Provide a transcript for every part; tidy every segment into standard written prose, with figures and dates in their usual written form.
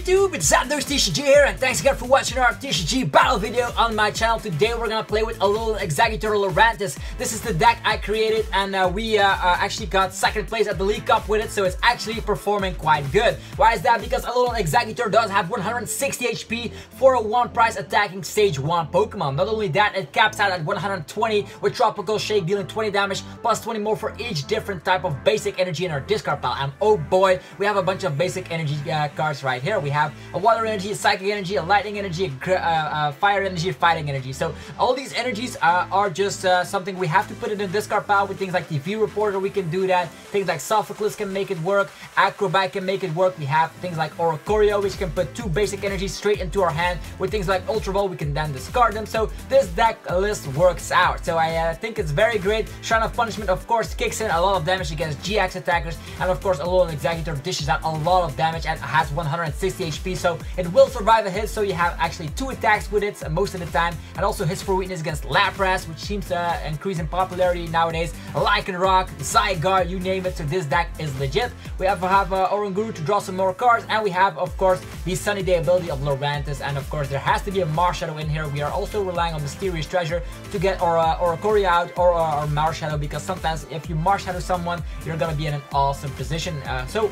YouTube, it's TCG here, and thanks again for watching our TCG battle video on my channel. Today we're gonna play with Alolan Exeggutor Lurantis. This is the deck I created, and we actually got second place at the League Cup with it, so it's actually performing quite good. Why is that? Because Alolan Exeggutor does have 160 HP for a 1-price attacking stage 1 Pokemon. Not only that, it caps out at 120 with Tropical Shake, dealing 20 damage plus 20 more for each different type of basic energy in our discard pile. And oh boy, we have a bunch of basic energy cards right here. We have a water energy, a psychic energy, a lightning energy, a fire energy, a fighting energy. So all these energies are just something we have to put in the discard pile. With things like TV Reporter, we can do that. Things like Sophocles can make it work. Acro Bike can make it work. We have things like Oricorio, which can put 2 basic energies straight into our hand. With things like Ultra Ball, we can then discard them. So this deck list works out. So I think it's very great. Shrine of Punishment, of course, kicks in a lot of damage against GX attackers. And of course, Alolan Exeggutor dishes out a lot of damage and has 160 HP. So it will survive a hit. So you have actually 2 attacks with it most of the time. And also hits for weakness against Lapras, which seems to increase in popularity nowadays. Lycanroc, Zygarde, you name it. So this deck is legit. We have Oranguru to draw some more cards. And we have, of course, the Sunny Day ability of Lurantis. And of course, there has to be a Marshadow in here. We are also relying on Mysterious Treasure to get our Oricorio out or Marshadow, because sometimes if you Marshadow someone, you're gonna be in an awesome position. So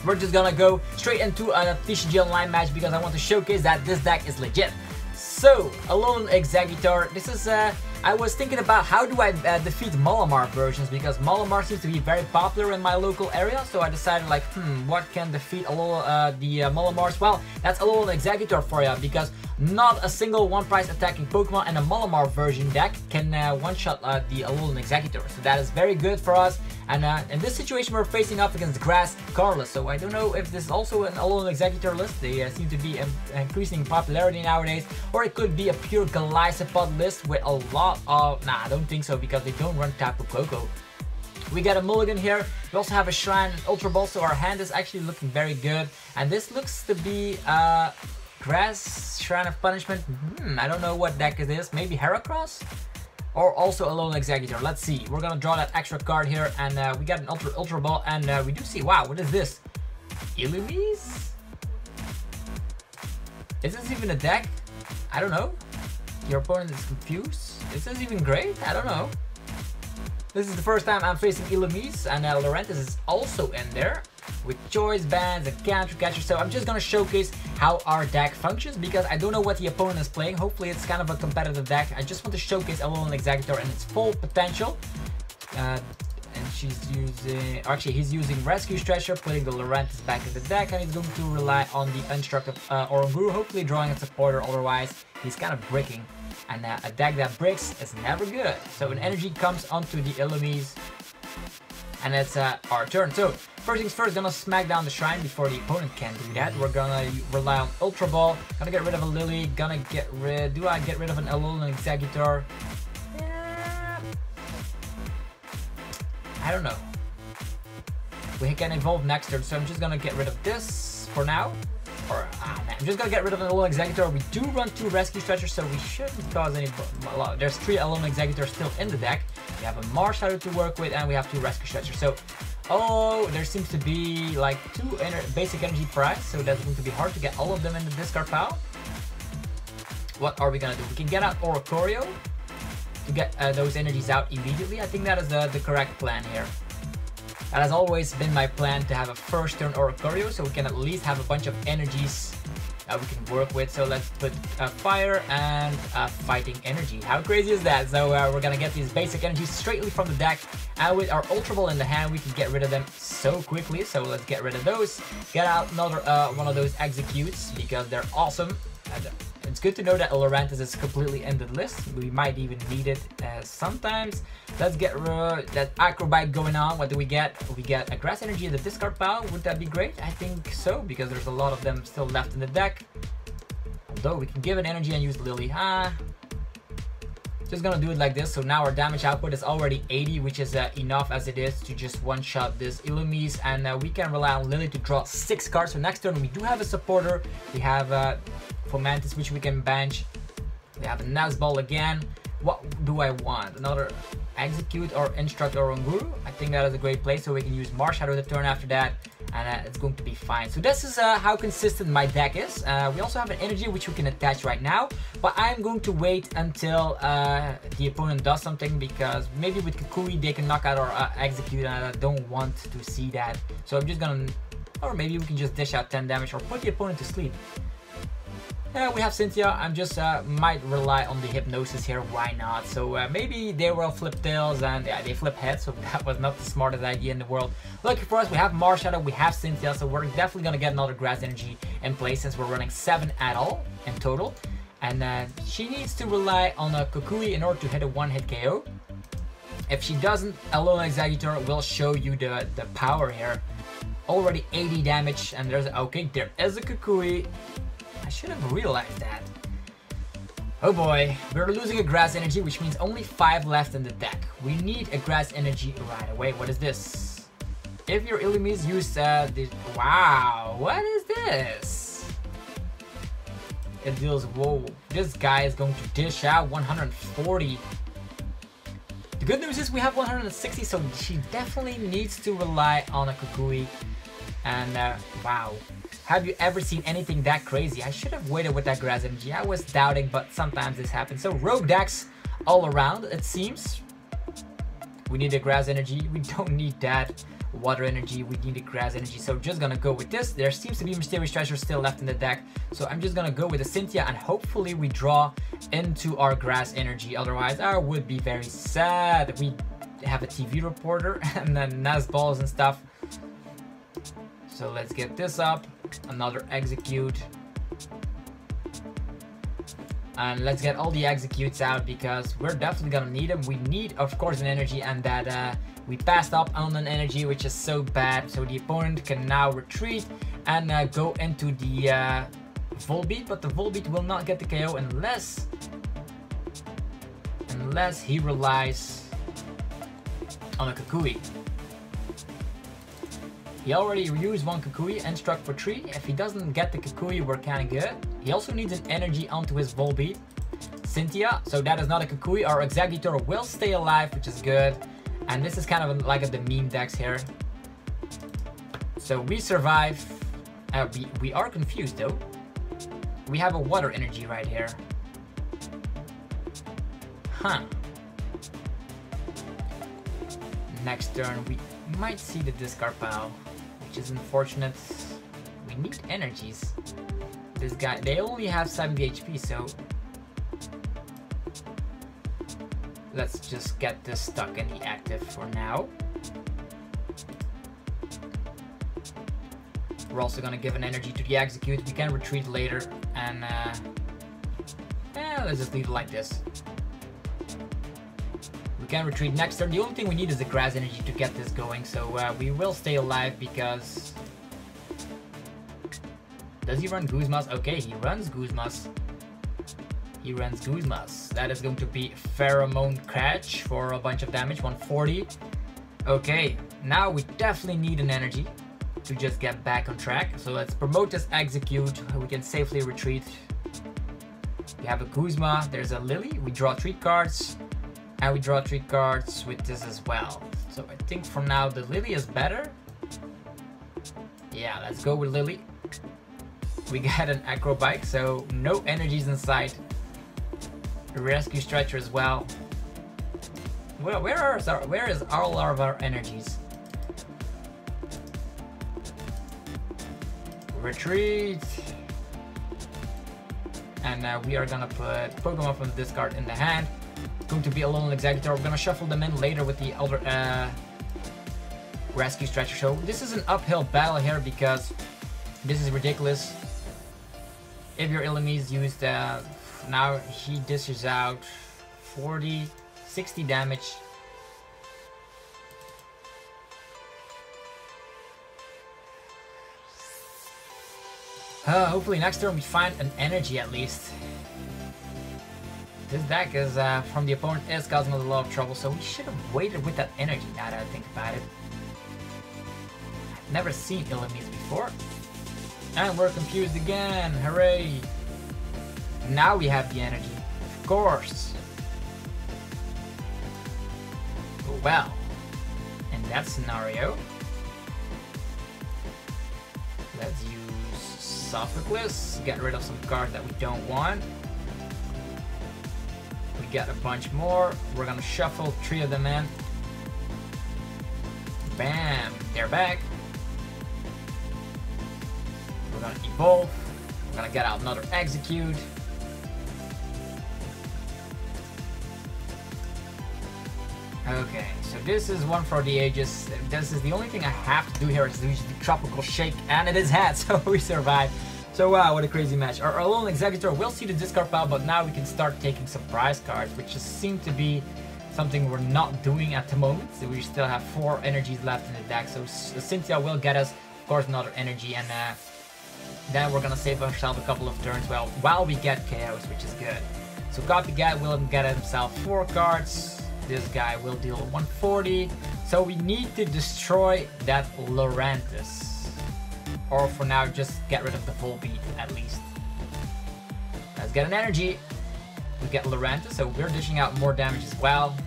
we're just gonna go straight into a TCG Online match because I want to showcase that this deck is legit. So, Alolan Exeggutor, this is, I was thinking about how do I defeat Malamar versions, because Malamar seems to be very popular in my local area, so I decided like, what can defeat the Malamars? Well, that's Alolan Exeggutor for you, because not a single 1-price attacking Pokemon and a Malamar version deck can one-shot the Alolan Exeggutor. So that is very good for us. And in this situation, we're facing up against Grass Carlos. So I don't know if this is also an Alolan Exeggutor list. They seem to be increasing in popularity nowadays. Or it could be a pure Golisopod list with a lot of... Nah, I don't think so, because they don't run Tapu Koko. We got a mulligan here. We also have a Shrine and Ultra Ball, so our hand is actually looking very good. And this looks to be Grass, Shrine of Punishment. I don't know what deck it is. Maybe Heracross? Or also Alolan Exeggutor. Let's see. We're gonna draw that extra card here, and we got an Ultra Ball, and we do see. Wow, what is this? Illumise? Is this even a deck? I don't know. Your opponent is confused. Is this even great? I don't know. This is the first time I'm facing Illumise, and Lurantis is also in there with choice bands and counter catcher. So I'm just gonna showcase how our deck functions, because I don't know what the opponent is playing. Hopefully it's kind of a competitive deck. I just want to showcase Alolan Exeggutor and its full potential. And she's using, actually he's using Rescue Stretcher, putting the Lurantis back in the deck, and he's going to rely on the Unstructed Oranguru, hopefully drawing a supporter. Otherwise he's kind of bricking, and a deck that bricks is never good. So an energy comes onto the Illumise, and it's our turn. So first things first, gonna smack down the Shrine before the opponent can do that. We're gonna rely on Ultra Ball. Gonna get rid of a Lillie. Gonna get rid... Do I get rid of an Alolan Exeggutor? Yeah. I don't know. We can evolve next turn, so I'm just gonna get rid of this for now. Or, I'm just gonna get rid of an Alolan Exeggutor. We do run 2 Rescue Stretchers, so we shouldn't cause any... There's 3 Alolan Exeggutors still in the deck. We have a Marshadow to work with, and we have 2 Rescue Stretchers. So, oh, there seems to be like 2 basic energy prize, so that's going to be hard to get all of them in the discard pile. What are we gonna do? We can get out Oricorio to get those energies out immediately. I think that is the correct plan here. That has always been my plan, to have a first turn Oricorio, so we can at least have a bunch of energies that we can work with. So let's put fire and fighting energy. How crazy is that? So we're gonna get these basic energies straightly from the deck, and with our Ultra Ball in the hand, we can get rid of them so quickly. So let's get rid of those. Get out another one of those Exeggcutes, because they're awesome. It's good to know that Lurantis is completely in the list. We might even need it sometimes. Let's get that Acro Bike going on. What do we get? We get a Grass Energy in the discard pile. Would that be great? I think so, because there's a lot of them still left in the deck. Although we can give an energy and use Lillie. Just gonna do it like this. So now our damage output is already 80, which is enough as it is to just one-shot this Illumise, and we can rely on Lillie to draw 6 cards. So next turn we do have a supporter. We have Fomantis, which we can bench. We have a Nazball again. What do I want? Another Exeggcute or Instruct Oranguru? I think that is a great play, so we can use Marshadow the turn after that. and it's going to be fine. So this is how consistent my deck is. We also have an energy which we can attach right now, but I'm going to wait until the opponent does something, because maybe with Kukui they can knock out our Exeggcute, and I don't want to see that. So I'm just gonna, or maybe we can just dish out 10 damage or put the opponent to sleep. We have Cynthia. I'm just might rely on the hypnosis here. Why not? So maybe they will flip tails, and yeah, they flip heads. So that was not the smartest idea in the world. Lucky for us, we have Marshadow, we have Cynthia. So we're definitely gonna get another grass energy in place, since we're running 7 at all in total. And she needs to rely on a Kukui in order to hit a one-hit KO. If she doesn't, Alolan Exeggutor will show you the power here. Already 80 damage, and there's okay. There is a Kukui. I should have realized that. Oh boy, we're losing a grass energy, which means only 5 left in the deck. We need a grass energy right away. What is this? If your Illumise use this, wow, what is this? It deals, whoa, this guy is going to dish out 140. The good news is we have 160, so she definitely needs to rely on a Kukui. And wow. Have you ever seen anything that crazy? I should have waited with that grass energy. I was doubting, but sometimes this happens. So rogue decks all around, it seems. We need a grass energy. We don't need that water energy. We need a grass energy. So just gonna go with this. There seems to be Mysterious Treasure still left in the deck. So I'm just gonna go with the Cynthia, and hopefully we draw into our grass energy. Otherwise, I would be very sad. We have a TV reporter and then Nest balls and stuff. So let's get this up. Another Exeggcute. And let's get all the Exeggcutes out, because we're definitely gonna need them. We need, of course, an energy, and that we passed up on an energy, which is so bad. So the opponent can now retreat and go into the Volbeat, but the Volbeat will not get the KO unless he relies on a Kukui. He already used 1 Kukui and struck for 3. If he doesn't get the Kukui, we're kind of good. He also needs an energy onto his Volbeat. Cynthia, so that is not a Kukui. Our Exeggutor will stay alive, which is good. And this is kind of like the meme decks here. So we survive. We are confused though. We have a water energy right here. Huh. Next turn, we might see the discard pile, which is unfortunate. We need energies. This guy, they only have 70 HP, so let's just get this stuck in the active for now. We're also gonna give an energy to the Exeggcute. We can retreat later, and let's just leave it like this. We can retreat next turn. The only thing we need is the grass energy to get this going, so we will stay alive, because... Does he run Guzma? Okay, he runs Guzma. He runs Guzma. That is going to be Pheromone Catch for a bunch of damage, 140. Okay, now we definitely need an energy to just get back on track. So let's promote this Exeggcute. We can safely retreat. We have a Guzma, there's a Lillie. We draw 3 cards. And we draw 3 cards with this as well. So I think for now the Lillie is better. Yeah, let's go with Lillie. We got an Acro Bike, so no energies inside. Rescue Stretcher as well. Well, where is all of our energies? Retreat. And we are gonna put Pokemon from the discard in the hand. Going to be Alolan Exeggutor. We're gonna shuffle them in later with the other Rescue Stretcher. So this is an uphill battle here, because this is ridiculous. If your Illumise used, now he dishes out 40, 60 damage. Hopefully next turn we find an energy at least. This deck is from the opponent is causing a lot of trouble, so we should have waited with that energy, now that I think about it. I've never seen Illumise before. And we're confused again, hooray! Now we have the energy, of course. Well, in that scenario, Let's use Sophocles, get rid of some cards that we don't want. We got a bunch more. We're gonna shuffle 3 of them in. Bam, they're back. We're gonna evolve. We're gonna get out another Exeggcute. Okay, so this is one for the ages. This is the only thing I have to do here is use the Tropical Shake, and it is had, so we survived. So wow, what a crazy match. Our Alolan Exeggutor will see the discard pile, but now we can start taking surprise cards, which just seem to be something we're not doing at the moment. So we still have 4 energies left in the deck, so Cynthia will get us, of course, another energy, and then we're gonna save ourselves a couple of turns while we get KOs, which is good. So Copycat will get himself 4 cards. This guy will deal 140. So we need to destroy that Lurantis. Or for now, just get rid of the Volbeat at least. Let's get an energy. We get Lurantis, so we're dishing out more damage as well.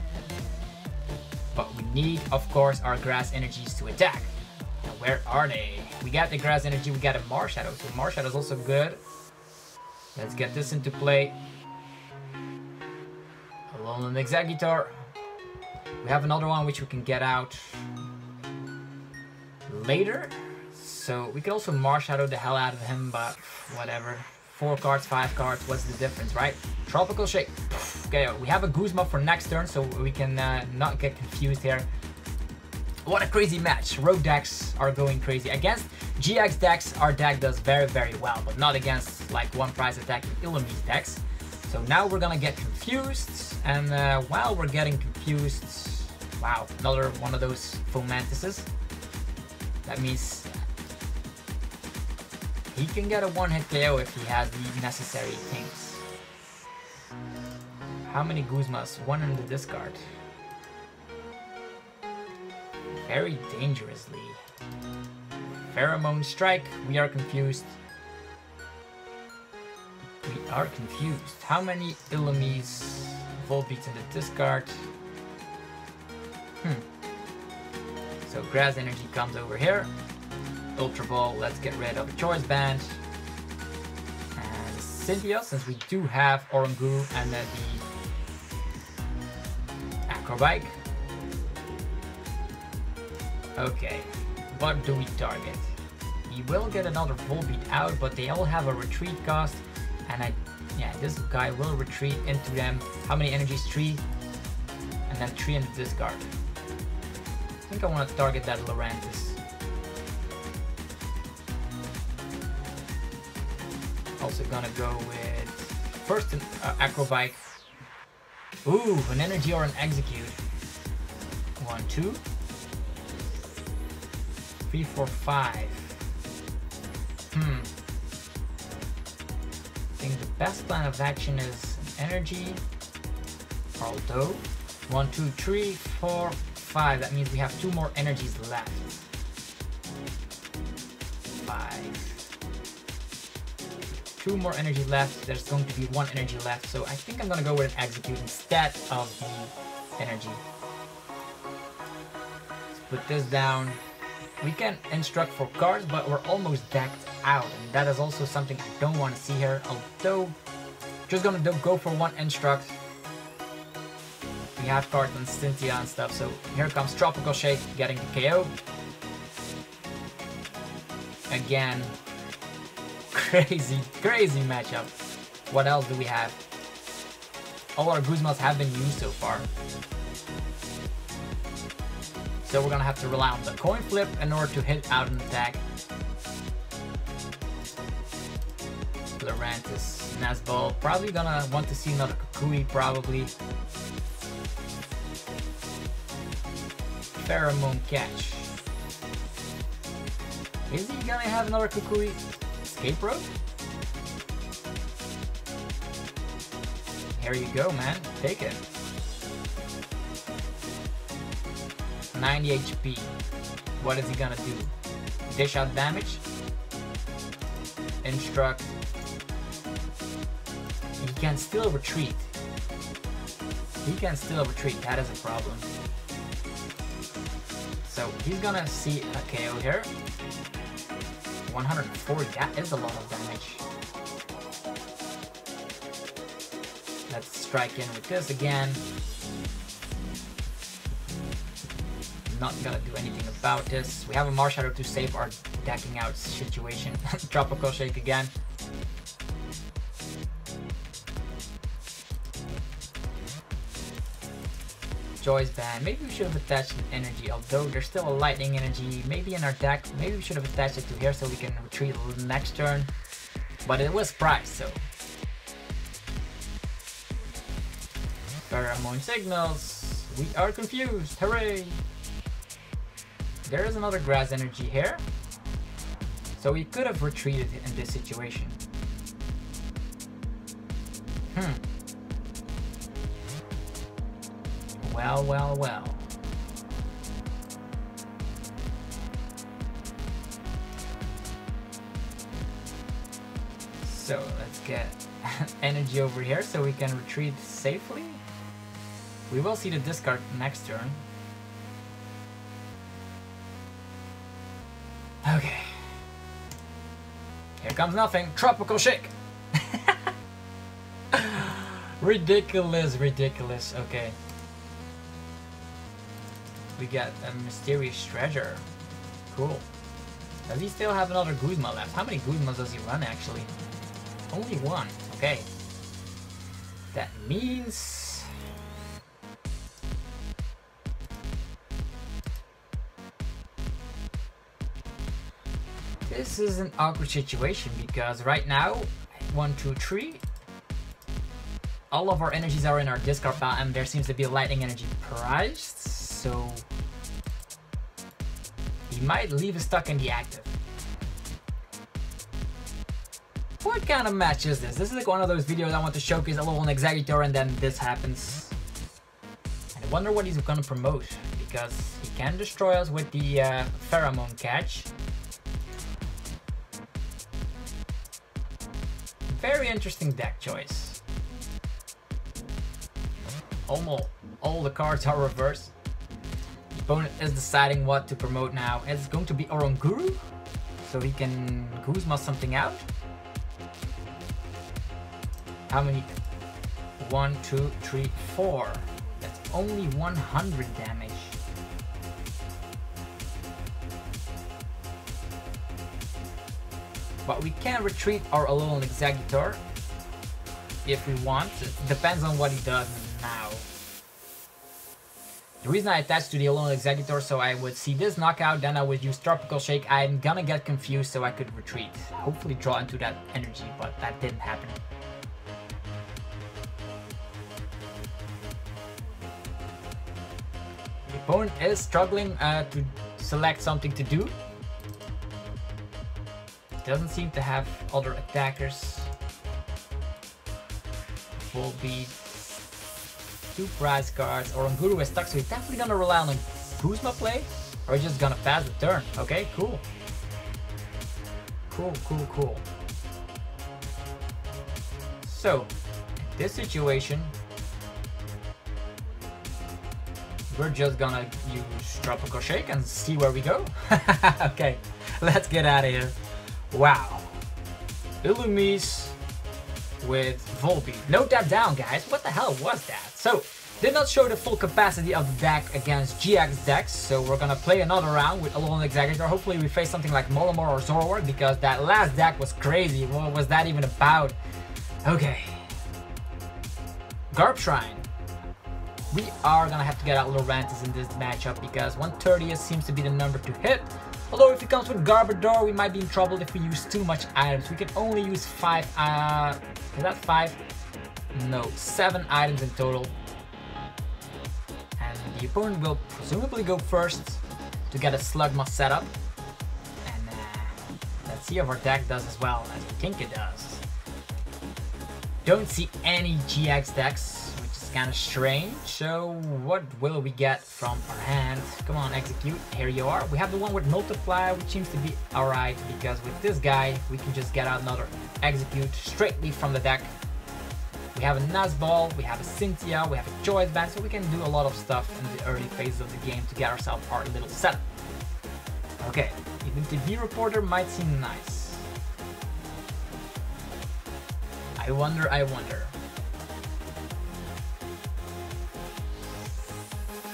But we need, of course, our grass energies to attack. Now, where are they? We got the grass energy, we got a Marshadow. So Marshadow is also good. Let's get this into play. Alolan Exeggutor. We have another one which we can get out later. So we could also Marshadow the hell out of him, but whatever. 4 cards, 5 cards, what's the difference, right? Tropical Shake. Okay, we have a Guzma for next turn, so we can not get confused here. What a crazy match. Rogue decks are going crazy. Against GX decks, our deck does very, very well, but not against like one prize attacking Illumise decks. So now we're gonna get confused, and while we're getting confused, wow, another one of those Fomantises. That means he can get a 1-hit KO if he has the necessary things. How many Guzmas? 1 in the discard. Very dangerously. Pheromone Strike, we are confused. We are confused. How many Illumise Volbeats in the discard? So Grass Energy comes over here. Ultra Ball, let's get rid of the Choice Band. And Cynthia, since we do have Oranguru and the Acro Bike. Okay, what do we target? We will get another Volbeat out, but they all have a retreat cost. And yeah, this guy will retreat into them. How many energies? 3. And then 3 in the discard. I think I want to target that Lurantis. Also gonna go with first an Acro Bike. Ooh, an energy or an Exeggcute. 1, 2, 3, 4, 5. I think the best plan of action is an energy. Although 1, 2, 3, 4, 5. That means we have 2 more energies left. 5. 2 more energy left. There's going to be 1 energy left. So I think I'm gonna go with an Exeggcute instead of the energy. Let's put this down. We can instruct for cards, but we're almost decked out, and that is also something I don't want to see here. Although, just gonna go for 1 instruct. We have cards on Cynthia and stuff, so here comes Tropical Shake getting the KO. Again, crazy matchup. What else do we have? All our Guzmas have been used so far. So we're gonna have to rely on the coin flip in order to hit out an attack. Lurantis, Nazball, probably gonna want to see another Kukui, probably. Pheromone Catch. Is he gonna have another Kukui? Escape Rope? Here you go, man. Take it. 90 HP. What is he gonna do? Dish out damage? Instruct. He can still retreat. He can still retreat. That is a problem. So he's gonna see a KO here. 140, that is a lot of damage. Let's strike in with this again. Not gonna do anything about this. We have a Marshadow to save our decking out situation. Tropical Shake again. Choice Band. Maybe we should have attached an energy, although there's still a lightning energy maybe in our deck. Maybe we should have attached it to here so we can retreat the next turn. But it was priced, so. Pheromone signals. We are confused. Hooray! There is another grass energy here. So we could have retreated in this situation. Well, well, well. So let's get energy over here so we can retreat safely. We will see the discard next turn. Okay. Here comes nothing. Tropical Shake. Ridiculous, ridiculous. Okay. We got a Mysterious Treasure. Cool. Does he still have another Guzma left? How many Guzmas does he run actually? Only one. Okay. That means... this is an awkward situation because right now, 1, 2, 3, all of our energies are in our discard pile and there seems to be a lightning energy priced, so he might leave us stuck in the active. What kind of match is this? This is like one of those videos I want to showcase Alolan Exeggutor and then this happens. And I wonder what he's gonna promote because he can destroy us with the Pheromone catch. Very interesting deck choice. Almost all the cards are reversed. The opponent is deciding what to promote now. It's going to be Oranguru, so he can Guzma something out. How many? 1, 2, 3, 4. That's only 100 damage. But we can retreat our Alolan Exeggutor if we want. It depends on what he does now. The reason I attached to the Alolan Exeggutor so I would see this knockout, then I would use Tropical Shake. I'm gonna get confused so I could retreat. Hopefully draw into that energy, but that didn't happen. The opponent is struggling to select something to do. Doesn't seem to have other attackers. Volbeat, 2 prize cards. Oranguru is stuck, so he's definitely gonna rely on a Guzma play, or he's just gonna pass the turn. Okay, cool. Cool, cool, cool. So, in this situation, we're just gonna use Tropical Shake and see where we go. Okay, let's get out of here. Wow. Illumise with Volbeat. Note that down, guys. What the hell was that? So, did not show the full capacity of the deck against GX decks, so we're gonna play another round with Alolan Exeggutor. Hopefully we face something like Molamor or Zoroark, because that last deck was crazy. What was that even about? Okay. Garb Shrine. We are gonna have to get out Lurantis in this matchup because 130 seems to be the number to hit. Although if he comes with Garbodor, we might be in trouble if we use too much items. We can only use 5, is that 5? No, 7 items in total. And the opponent will presumably go first to get a Slugma setup. And let's see if our deck does as well as we think it does. Don't see any GX decks, which is kind of strange. So what will we get from our hand? Come on, Exeggcute, here you are. We have the one with Multiply, which seems to be alright, because with this guy, we can just get out another Exeggcute straightly from the deck. We have a Nuzball, we have a Cynthia, we have a Choice Band, so we can do a lot of stuff in the early phases of the game to get ourselves our little setup. Okay, even TV Reporter might seem nice. I wonder.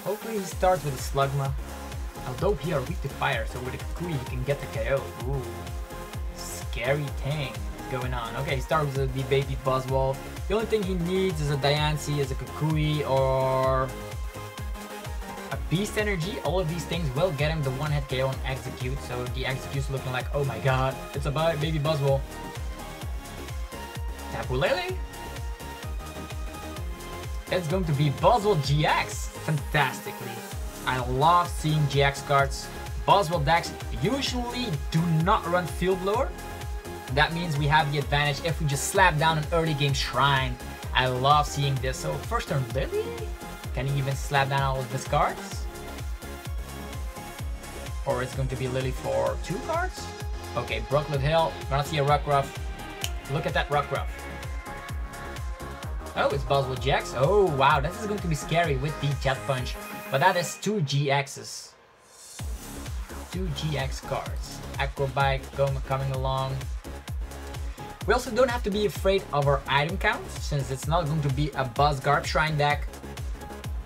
Hopefully he starts with a Slugma. Although he are weak to fire, so with a Kukui he can get the KO. Ooh, scary thing going on. Okay, he starts with the baby Buzzwole. The only thing he needs is a Diancie, is a Kukui, or a Beast Energy. All of these things will get him the one-hit KO on Exeggcute. So the Exeggute's looking like, oh my god, it's a baby Buzzwole. Tapu Lele. It's going to be Buzzwole GX. Fantastically. I love seeing GX cards. Buzzwole decks usually do not run Field Blower. That means we have the advantage if we just slap down an early game Shrine. I love seeing this. So first turn Lillie. Can he even slap down all of his cards? Or it's going to be Lillie for 2 cards? Okay, Brooklet Hill. Gonna see a Rockruff. Look at that Rockruff. Oh, it's Buzzwole GX. Oh, wow, this is going to be scary with the Jet Punch. But that is 2 GXs. 2 GX cards. Acro Bike coming along. We also don't have to be afraid of our item count, since it's not going to be a Buzzguard Shrine deck.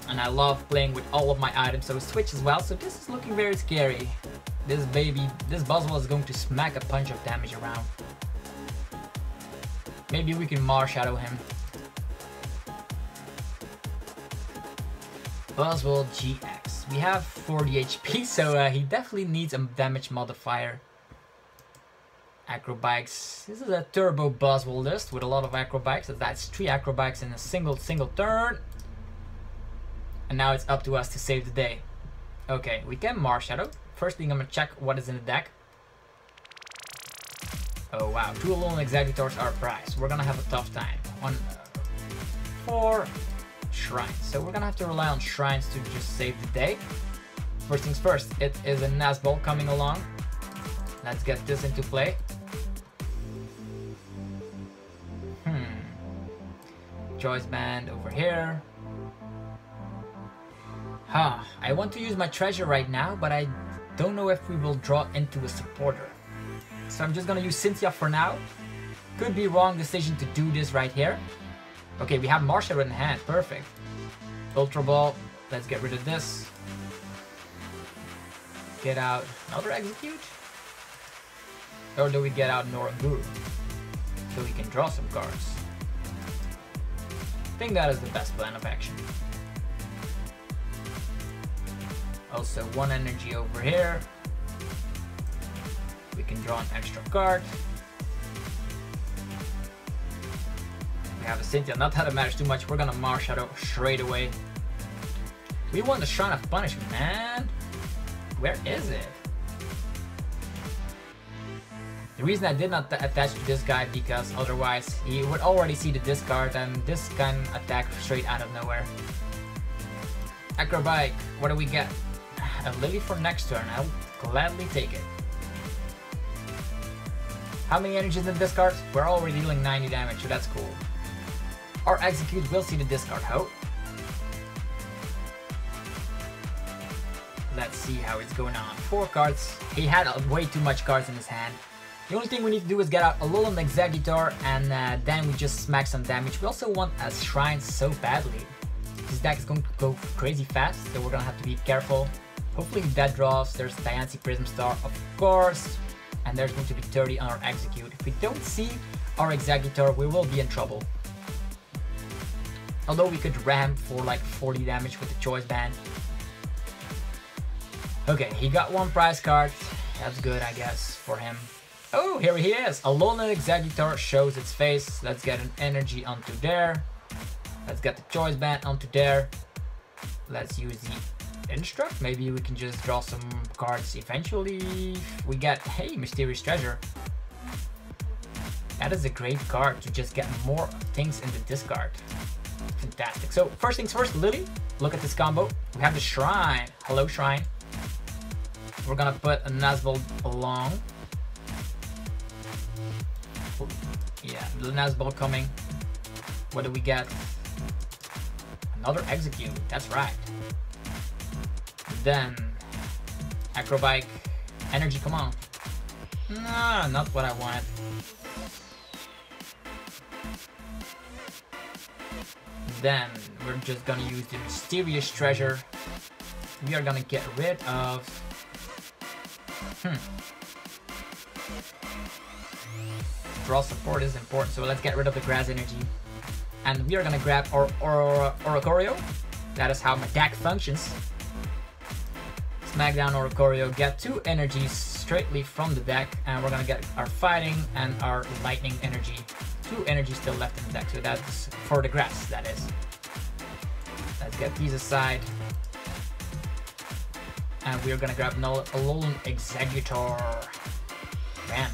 And I love playing with all of my items, so switch as well. So this is looking very scary. This Buzzwole is going to smack a punch of damage around. Maybe we can Marshadow him. Buzzwole GX. We have 40 HP, so he definitely needs a damage modifier. Acro Bikes. This is a turbo Buzzwole list with a lot of Acro Bikes. That's 3 Acro Bikes in a single turn. And now it's up to us to save the day. Okay, we can Marshadow. First thing, I'm gonna check what is in the deck. Oh wow, 2 Alolan Exeggutors are prized. We're gonna have a tough time. 4 Shrines. So we're gonna have to rely on Shrines to just save the day. First things first, it is a Nazball coming along. Let's get this into play. Choice Band over here. I want to use my treasure right now, but I don't know if we will draw into a supporter. So I'm just gonna use Cynthia for now. Could be wrong decision to do this right here. Okay, we have Marshadow in hand, perfect. Ultra Ball, let's get rid of this. Get out another Exeggcute? Or do we get out an Oranguru? So we can draw some cards. I think that is the best plan of action. Also 1 energy over here. We can draw an extra card. We have a Cynthia, not that it matters too much. We're gonna Marshadow straight away. We want the Shrine of Punishment, man. Where is it? The reason I did not attach to this guy because otherwise he would already see the discard and this can attack straight out of nowhere. Acro Bike, what do we get? A Lillie for next turn. I'll gladly take it. How many energies in the discard? We're already dealing 90 damage, so that's cool. Our Exeggcute will see the discard. Hope. Let's see how it's going on. 4 cards. He had way too much cards in his hand. The only thing we need to do is get out a Alolan Exeggutor and then we just smack some damage. We also want a Shrine so badly. This deck is going to go crazy fast, so we're gonna have to be careful. Hopefully that draws. There's Diancie Prism Star, of course. And there's going to be 30 on our Exeggcute. If we don't see our Exeggutor, we will be in trouble. Although we could ram for like 40 damage with the Choice Band. Okay, he got 1 prize card. That's good, I guess, for him. Oh, here he is. Alolan Exeggutor shows its face. Let's get an energy onto there. Let's get the Choice Band onto there. Let's use the Instruct. Maybe we can just draw some cards eventually. We get, hey, Mysterious Treasure. That is a great card to just get more things in the discard. Fantastic. So first things first, Lillie. Look at this combo. We have the Shrine. Hello, Shrine. We're gonna put a Nazball along. Yeah, the Nazball coming. What do we get? Another Exeggcute. That's right. Then Acro Bike. Energy, come on. No, not what I wanted. Then we're just gonna use the Mysterious Treasure. We are gonna get rid of... Draw support is important, so let's get rid of the grass energy. And we are gonna grab our Oricorio. That is how my deck functions. Smack down Oricorio, get 2 energies straightly from the deck, and we're gonna get our fighting and our lightning energy. 2 energies still left in the deck, so that's for the grass, that is. Let's get these aside. And we're gonna grab Alolan Exeggutor. Bam.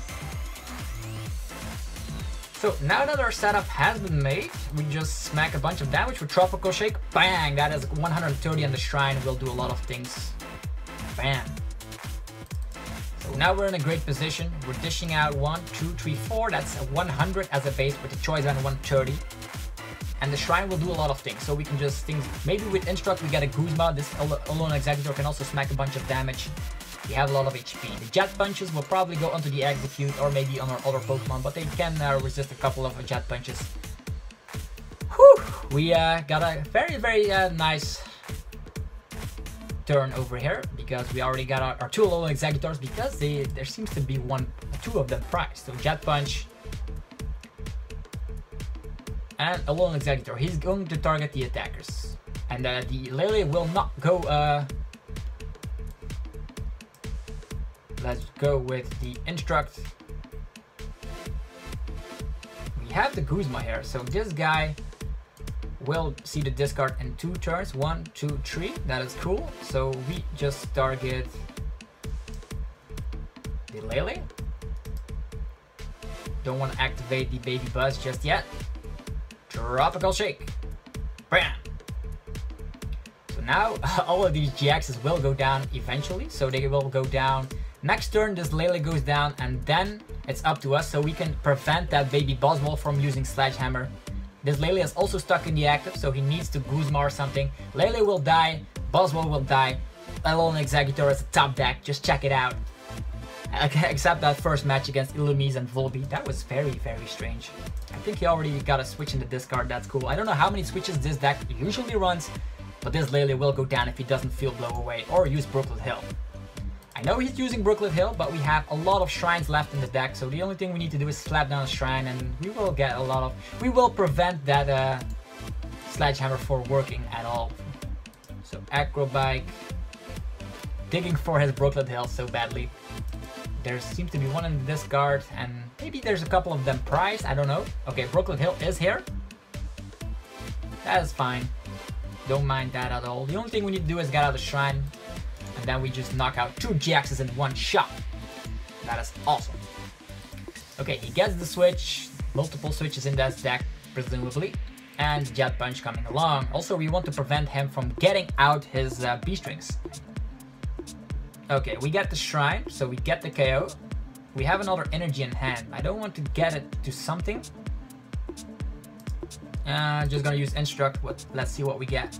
So now that our setup has been made, we just smack a bunch of damage with Tropical Shake. Bang! That is 130, and the Shrine will do a lot of things. Bam! So now we're in a great position. We're dishing out 1, 2, 3, 4. That's a 100 as a base with the Choice Band 130. And the Shrine will do a lot of things. So we can just maybe with Instruct we get a Guzma. This Alolan Exeggutor can also smack a bunch of damage. We have a lot of HP. The Jet Punches will probably go onto the Exeggcute or maybe on our other Pokemon, but they can resist a couple of Jet Punches. Whew! We got a very, very nice turn over here because we already got our 2 Alolan Exeggutors because there seems to be 2 of them priced. So Jet Punch and Alolan Exeggutor. He's going to target the attackers. And the Lillie will not go... Let's go with the Instruct. We have the Guzma here, so this guy will see the discard in 2 turns. 1, 2, 3. That is cool. So we just target the Lillie. Don't want to activate the Baby Bus just yet. Tropical Shake. Bam! So now all of these GXs will go down eventually. So they will go down. Next turn, this Lillie goes down, and then it's up to us, so we can prevent that baby Buzzwole from using Sledgehammer. This Lillie is also stuck in the active, so he needs to Guzma or something. Lillie will die, Buzzwole will die. Alolan Exeggutor is a top deck, just check it out. Except that first match against Illumise and Volbeat, that was very, very strange. I think he already got a switch in the discard, that's cool. I don't know how many switches this deck usually runs, but this Lillie will go down if he doesn't Field Blow away or use Brooklet Hill. I know he's using Brooklet Hill, but we have a lot of Shrines left in the deck, so the only thing we need to do is slap down a Shrine, and we will get a lot of... We will prevent that Sledgehammer for working at all. So Acro Bike, digging for his Brooklet Hill so badly. There seems to be 1 in the discard, and maybe there's a couple of them priced, I don't know. Okay, Brooklet Hill is here. That is fine. Don't mind that at all. The only thing we need to do is get out the Shrine. And then we just knock out 2 GXs in 1 shot. That is awesome. Okay, he gets the switch. Multiple switches in that deck, presumably. And Jet Punch coming along. Also, we want to prevent him from getting out his B-strings. Okay, we get the Shrine, so we get the KO. We have another energy in hand. I don't want to get it to something. Just gonna use Instruct. Let's see what we get.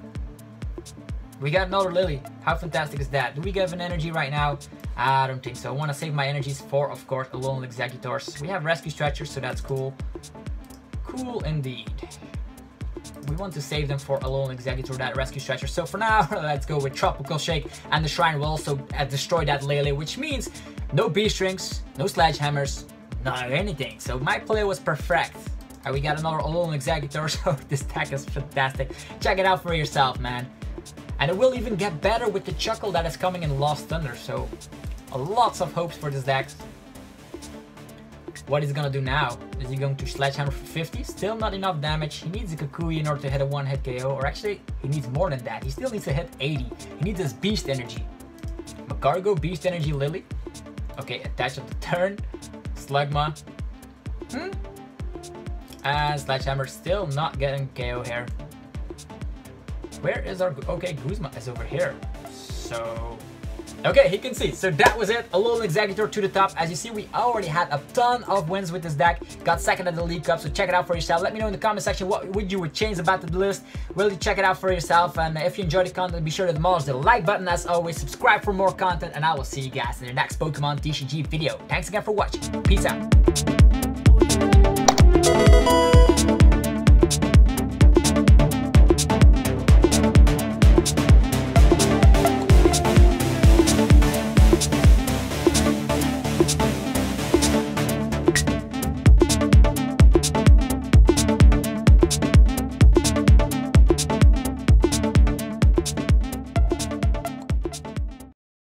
We got another Lillie. How fantastic is that? Do we give an energy right now? I don't think so. I want to save my energies for, of course, Alolan Exeggutors. We have Rescue Stretchers, so that's cool. Cool indeed. We want to save them for Alolan Exeggutor, that Rescue Stretcher. So for now, let's go with Tropical Shake, and the Shrine will also destroy that Lillie, which means no B-strings, no Sledgehammers, not anything. So my play was perfect. We got another Alolan Exeggutor, so this deck is fantastic. Check it out for yourself, man. And it will even get better with the Chuckle that is coming in Lost Thunder, so lots of hopes for this deck. What is he gonna do now? Is he going to Sledgehammer for 50? Still not enough damage. He needs a Kukui in order to hit a 1-hit KO, or actually, he needs more than that. He still needs to hit 80. He needs his Beast Energy. Magcargo, Beast Energy, Lillie. Okay, attach on the turn. Slugma. And Sledgehammer still not getting KO here. Where is our... Okay, Guzma is over here. So... Okay, he conceded. So that was it. Alolan Exeggutor to the top. As you see, we already had a ton of wins with this deck. Got second at the League Cup, so check it out for yourself. Let me know in the comment section what would you would change about the list. Really check it out for yourself. And if you enjoyed the content, be sure to demolish the like button. As always, subscribe for more content, and I will see you guys in the next Pokemon TCG video. Thanks again for watching. Peace out.